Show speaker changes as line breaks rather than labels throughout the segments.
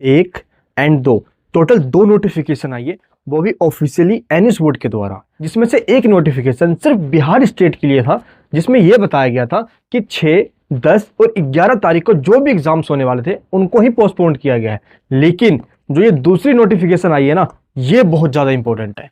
1 and 2, total 2 notification आई है, वो भी ऑफिशियली एनएस बोर्ड के द्वारा, जिसमें से एक नोटिफिकेशन सिर्फ बिहार स्टेट के लिए था, जिसमें यह बताया गया था कि 6, 10 और 11 तारीख को जो भी एग्जाम्स होने वाले थे उनको ही पोस्टपोन किया गया है। लेकिन जो ये दूसरी नोटिफिकेशन आई है ना, ये बहुत ज़्यादा इंपॉर्टेंट है।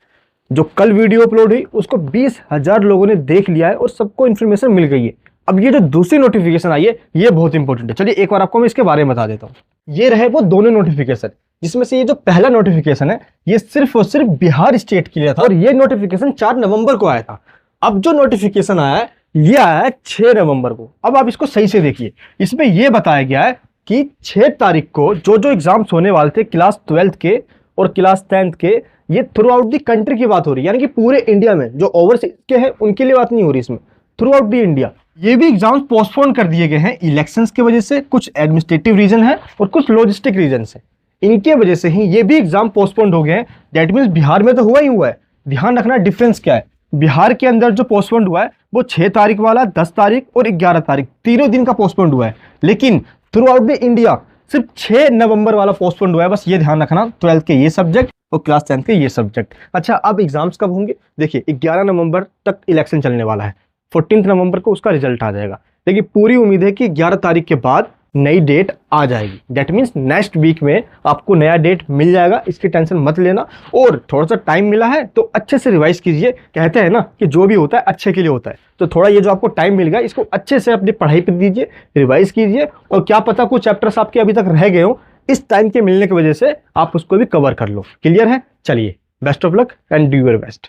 जो कल वीडियो अपलोड हुई उसको 20,000 लोगों ने देख लिया है और सबको इन्फॉर्मेशन मिल गई है। अब ये जो दूसरी नोटिफिकेशन आई है ये बहुत इंपॉर्टेंट है। चलिए एक बार आपको मैं इसके बारे में बता देता हूँ। ये रहे वो दोनों नोटिफिकेशन, जिसमें से ये जो पहला नोटिफिकेशन है ये सिर्फ और सिर्फ बिहार स्टेट के लिए था और ये नोटिफिकेशन 4 नवंबर को आया था। अब जो नोटिफिकेशन आया है ये आया है 6 नवंबर को। अब आप इसको सही से देखिए, इसमें यह बताया गया है कि 6 तारीख को जो जो एग्जाम्स होने वाले थे क्लास 12 के और क्लास 10th के, ये थ्रू आउट दी कंट्री की बात हो रही है, यानी कि पूरे इंडिया में। जो ओवरसीज के हैं उनके लिए बात नहीं हो रही इसमें, थ्रू आउट दी इंडिया। ये भी एग्जाम्स पोस्टपोन कर दिए गए हैं इलेक्शंस की वजह से, कुछ एडमिनिस्ट्रेटिव रीजन है और कुछ लॉजिस्टिक रीजन से। इनके वजह से ही ये भी एग्जाम पोस्टपोन हो गए हैं। दैट मीन्स बिहार में तो हुआ ही हुआ है। ध्यान रखना डिफरेंस क्या है। बिहार के अंदर जो पोस्टपोन हुआ है वो 6 तारीख वाला, 10 तारीख और 11 तारीख, तीनों दिन का पोस्टपोन हुआ है। लेकिन थ्रू आउट द इंडिया सिर्फ 6 नवंबर वाला पोस्टपोन हुआ है। बस ये ध्यान रखना, 12th के ये सब्जेक्ट और क्लास 10th के ये सब्जेक्ट। अच्छा, अब एग्जाम्स कब होंगे? देखिए 11 नवंबर तक इलेक्शन चलने वाला है, 14 नवंबर को उसका रिजल्ट आ जाएगा। लेकिन पूरी उम्मीद है कि 11 तारीख के बाद नई डेट आ जाएगी। दैट मीन्स नेक्स्ट वीक में आपको नया डेट मिल जाएगा, इसकी टेंशन मत लेना। और थोड़ा सा टाइम मिला है तो अच्छे से रिवाइज कीजिए। कहते हैं ना कि जो भी होता है अच्छे के लिए होता है, तो थोड़ा ये जो आपको टाइम मिल गया इसको अच्छे से अपनी पढ़ाई पर दीजिए, रिवाइज कीजिए। और क्या पता कुछ चैप्टर्स आपके अभी तक रह गए हो, इस टाइम के मिलने की वजह से आप उसको भी कवर कर लो। क्लियर है? चलिए, best of luck and do your best.